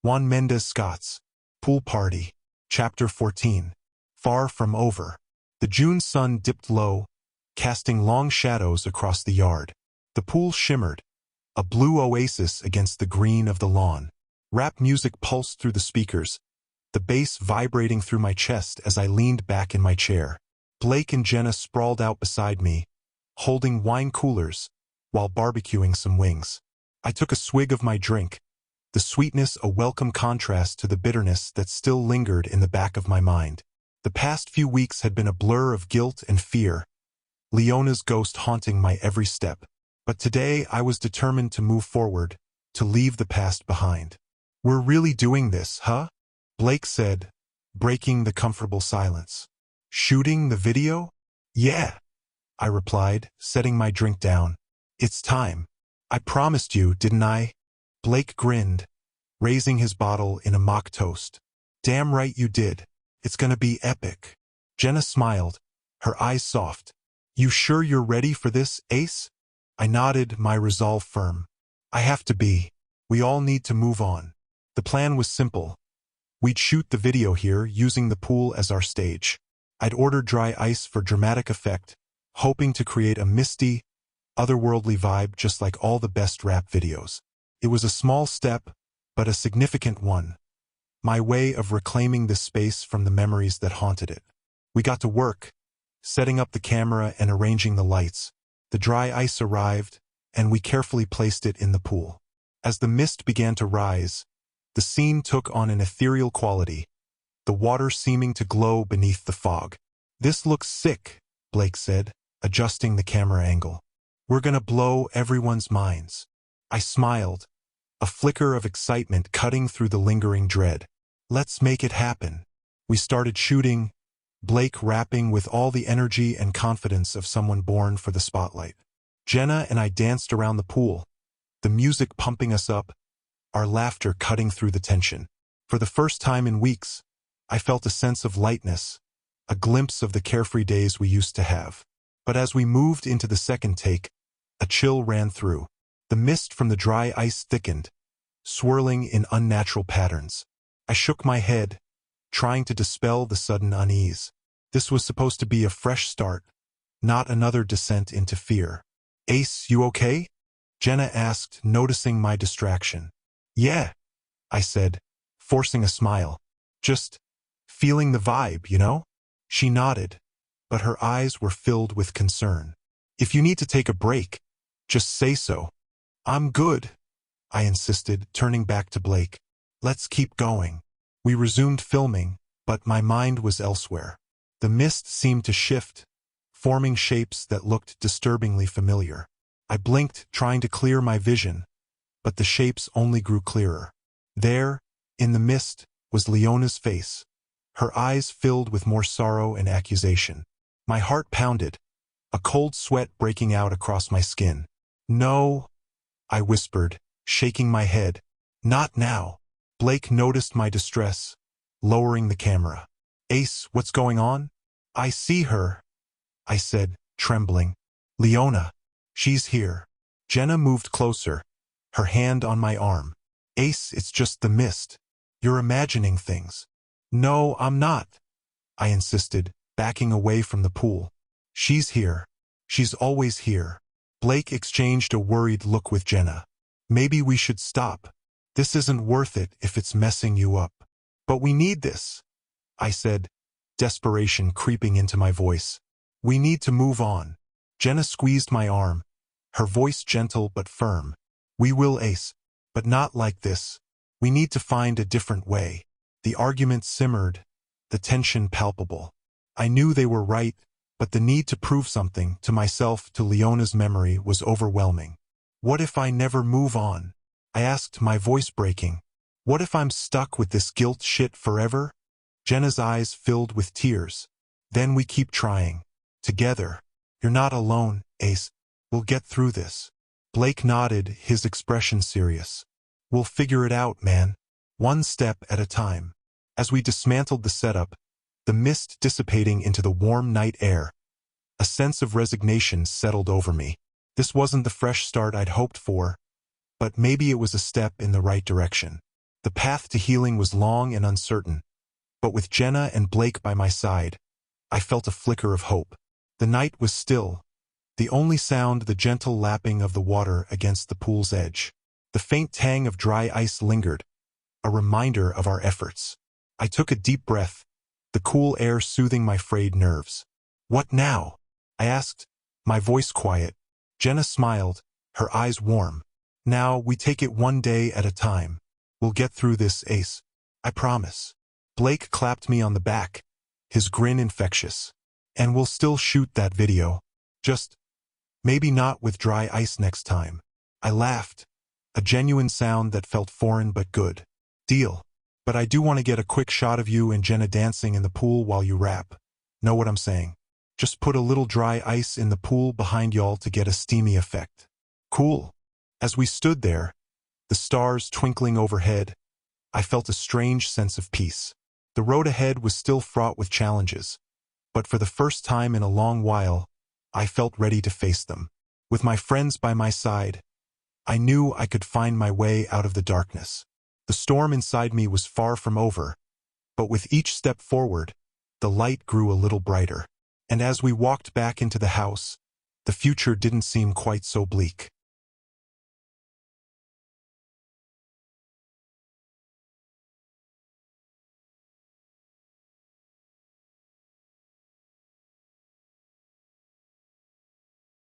Juan Mendez Scott's Pool Party. Chapter 14. Far from over. The June sun dipped low, casting long shadows across the yard. The pool shimmered, a blue oasis against the green of the lawn. Rap music pulsed through the speakers, the bass vibrating through my chest as I leaned back in my chair. Blake and Jenna sprawled out beside me, holding wine coolers, while barbecuing some wings. I took a swig of my drink, the sweetness a welcome contrast to the bitterness that still lingered in the back of my mind. The past few weeks had been a blur of guilt and fear, Leona's ghost haunting my every step. But today I was determined to move forward, to leave the past behind. "We're really doing this, huh?" Blake said, breaking the comfortable silence. "Shooting the video?" "Yeah," I replied, setting my drink down. "It's time. I promised you, didn't I?" Blake grinned, raising his bottle in a mock toast. "Damn right you did. It's gonna be epic." Jenna smiled, her eyes soft. "You sure you're ready for this, Ace?" I nodded, my resolve firm. "I have to be. We all need to move on." The plan was simple. We'd shoot the video here, using the pool as our stage. I'd ordered dry ice for dramatic effect, hoping to create a misty, otherworldly vibe just like all the best rap videos. It was a small step, but a significant one. My way of reclaiming this space from the memories that haunted it. We got to work, setting up the camera and arranging the lights. The dry ice arrived, and we carefully placed it in the pool. As the mist began to rise, the scene took on an ethereal quality, the water seeming to glow beneath the fog. "This looks sick," Blake said, adjusting the camera angle. "We're gonna blow everyone's minds." I smiled, a flicker of excitement cutting through the lingering dread. "Let's make it happen." We started shooting, Blake rapping with all the energy and confidence of someone born for the spotlight. Jenna and I danced around the pool, the music pumping us up, our laughter cutting through the tension. For the first time in weeks, I felt a sense of lightness, a glimpse of the carefree days we used to have. But as we moved into the second take, a chill ran through. The mist from the dry ice thickened, swirling in unnatural patterns. I shook my head, trying to dispel the sudden unease. This was supposed to be a fresh start, not another descent into fear. "Ace, you okay?" Jenna asked, noticing my distraction. "Yeah," I said, forcing a smile. "Just feeling the vibe, you know?" She nodded, but her eyes were filled with concern. "If you need to take a break, just say so." "I'm good," I insisted, turning back to Blake. "Let's keep going." We resumed filming, but my mind was elsewhere. The mist seemed to shift, forming shapes that looked disturbingly familiar. I blinked, trying to clear my vision, but the shapes only grew clearer. There, in the mist, was Leona's face, her eyes filled with more sorrow and accusation. My heart pounded, a cold sweat breaking out across my skin. "No," I whispered, shaking my head. "Not now." Blake noticed my distress, lowering the camera. "Ace, what's going on?" "I see her," I said, trembling. "Leona. She's here." Jenna moved closer, her hand on my arm. "Ace, it's just the mist. You're imagining things." "No, I'm not," I insisted, backing away from the pool. "She's here. She's always here." Blake exchanged a worried look with Jenna. "Maybe we should stop. This isn't worth it if it's messing you up." "But we need this," I said, desperation creeping into my voice. "We need to move on." Jenna squeezed my arm, her voice gentle but firm. "We will, Ace, but not like this. We need to find a different way." The argument simmered, the tension palpable. I knew they were right, but the need to prove something, to myself, to Leona's memory, was overwhelming. "What if I never move on?" I asked, my voice breaking. "What if I'm stuck with this guilt shit forever?" Jenna's eyes filled with tears. "Then we keep trying. Together. You're not alone, Ace. We'll get through this." Blake nodded, his expression serious. "We'll figure it out, man. One step at a time." As we dismantled the setup, the mist dissipating into the warm night air, a sense of resignation settled over me. This wasn't the fresh start I'd hoped for, but maybe it was a step in the right direction. The path to healing was long and uncertain, but with Jenna and Blake by my side, I felt a flicker of hope. The night was still, the only sound the gentle lapping of the water against the pool's edge. The faint tang of dry ice lingered, a reminder of our efforts. I took a deep breath, the cool air soothing my frayed nerves. "What now?" I asked, my voice quiet. Jenna smiled, her eyes warm. "Now we take it one day at a time. We'll get through this, Ace. I promise." Blake clapped me on the back, his grin infectious. "And we'll still shoot that video. Just maybe not with dry ice next time." I laughed, a genuine sound that felt foreign but good. "Deal. But I do want to get a quick shot of you and Jenna dancing in the pool while you rap. Know what I'm saying? Just put a little dry ice in the pool behind y'all to get a steamy effect." "Cool." As we stood there, the stars twinkling overhead, I felt a strange sense of peace. The road ahead was still fraught with challenges, but for the first time in a long while, I felt ready to face them. With my friends by my side, I knew I could find my way out of the darkness. The storm inside me was far from over, but with each step forward, the light grew a little brighter. And as we walked back into the house, the future didn't seem quite so bleak.